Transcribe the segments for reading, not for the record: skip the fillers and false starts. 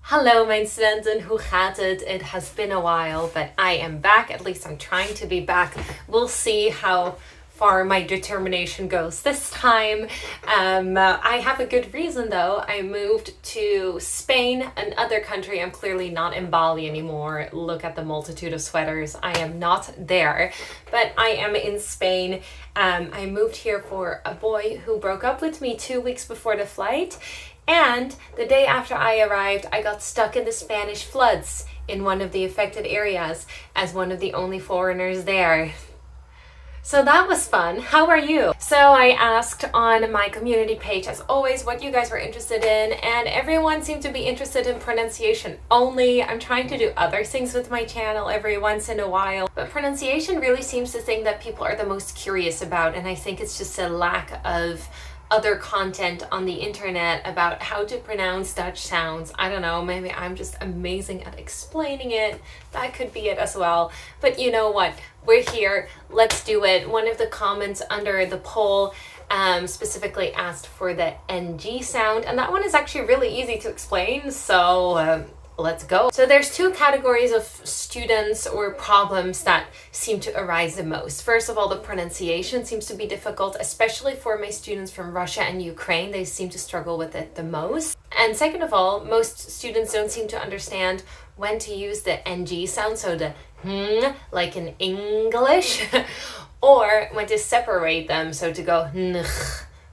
Hallo mijn studenten, hoe gaat het? It has been a while, but I am back. At least I'm trying to be back. We'll see how far my determination goes this time. I have a good reason though. I moved to Spain, another country. I'm clearly not in Bali anymore. Look at the multitude of sweaters. I am not there, but I am in Spain. I moved here for a boy who broke up with me 2 weeks before the flight. And the day after I arrived, I got stuck in the Spanish floods in one of the affected areas as one of the only foreigners there. So that was fun. How are you? So I asked on my community page, as always, what you guys were interested in, and everyone seemed to be interested in pronunciation only. I'm trying to do other things with my channel every once in a while, but pronunciation really seems the thing that people are the most curious about, and I think it's just a lack of other content on the internet about how to pronounce Dutch sounds. I don't know, maybe I'm just amazing at explaining it. That could be it as well. But you know what? We're here. Let's do it. One of the comments under the poll specifically asked for the NG sound, and that one is actually really easy to explain. So let's go. So there's two categories of students or problems that seem to arise the most. First of all, the pronunciation seems to be difficult, especially for my students from Russia and Ukraine. They seem to struggle with it the most. And second of all, most students don't seem to understand when to use the NG sound, so the like in English, or when to separate them, so to go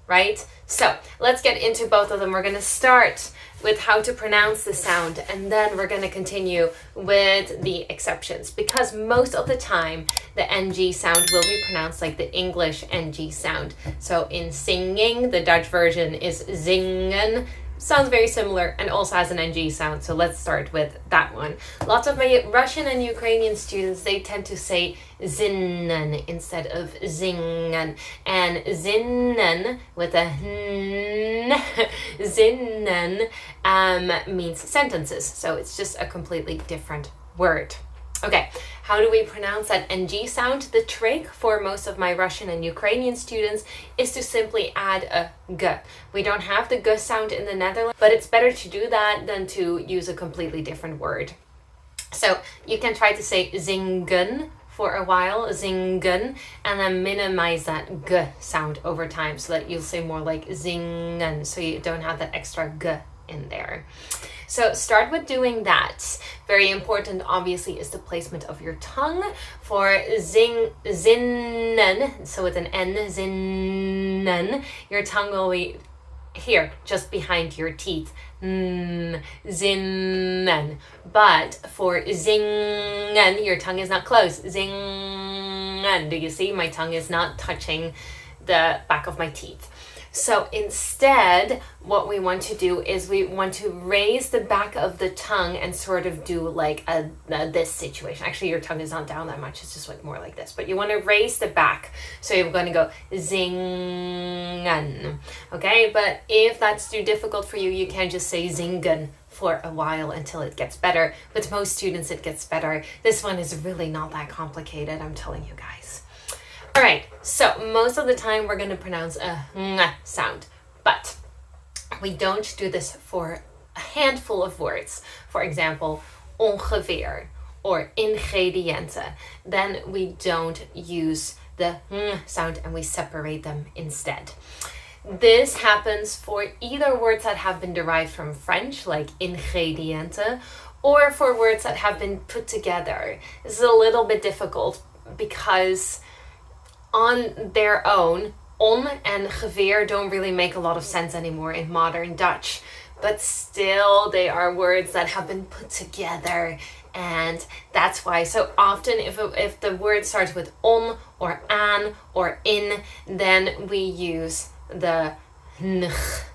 right? So let's get into both of them. We're going to start with how to pronounce the sound, and then we're going to continue with the exceptions, because most of the time the NG sound will be pronounced like the English NG sound. So in singing, the Dutch version is zingen. Sounds very similar and also has an NG sound. So let's start with that one. Lots of my Russian and Ukrainian students, they tend to say zinnen instead of zingen. And zinnen with a zinnen means sentences. So it's just a completely different word. Okay, how do we pronounce that NG sound? The trick for most of my Russian and Ukrainian students is to simply add a g. We don't have the g sound in the Netherlands, but it's better to do that than to use a completely different word. So you can try to say zingen for a while, zingen, and then minimize that g sound over time so that you'll say more like zingen, so you don't have that extra g in there. So start with doing that. Very important, obviously, is the placement of your tongue. For zinnen, so with an N, zinnen, your tongue will be here, just behind your teeth. Zinnen. But for zingen, your tongue is not close. Zingen. Do you see? My tongue is not touching the back of my teeth. So instead, what we want to do is we want to raise the back of the tongue and sort of do like this situation. Actually, your tongue is not down that much. It's just like more like this. But you want to raise the back. So you're going to go zingen. Okay, but if that's too difficult for you, you can just say zingen for a while until it gets better. With most students, it gets better. This one is really not that complicated, I'm telling you guys. All right, so most of the time we're going to pronounce a ng sound, but we don't do this for a handful of words. For example, ongeveer or ingrediënten. Then we don't use the ng sound and we separate them instead. This happens for either words that have been derived from French, like ingrediënten, or for words that have been put together. This is a little bit difficult because on their own, on and geveer don't really make a lot of sense anymore in modern Dutch, but still they are words that have been put together, and that's why so often if the word starts with on or aan or in, then we use the ng,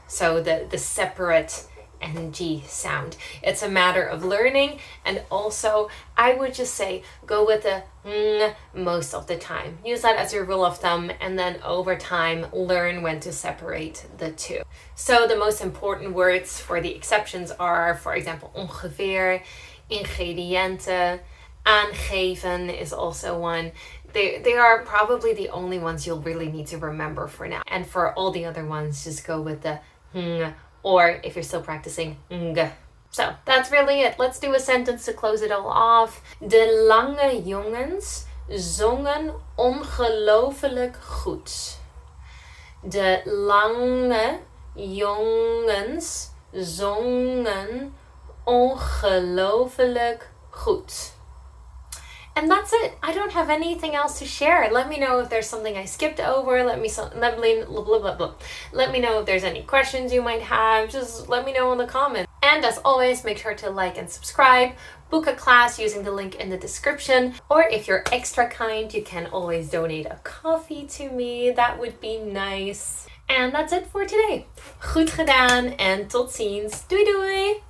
so the separate NG sound. It's a matter of learning, and also I would just say go with the ng most of the time. Use that as your rule of thumb, and then over time learn when to separate the two. So the most important words for the exceptions are, for example, ongeveer, ingrediënten, aangeven is also one. They are probably the only ones you'll really need to remember for now. And for all the other ones, just go with the ng, or if you're still practicing, ng. So that's really it. Let's do a sentence to close it all off. De lange jongens zongen ongelooflijk goed. De lange jongens zongen ongelooflijk goed. And that's it. I don't have anything else to share. Let me know if there's something I skipped over. Let me know if there's any questions you might have. Just let me know in the comments. And as always, make sure to like and subscribe. Book a class using the link in the description. Or if you're extra kind, you can always donate a coffee to me. That would be nice. And that's it for today. Goed gedaan en tot ziens. Doei doei!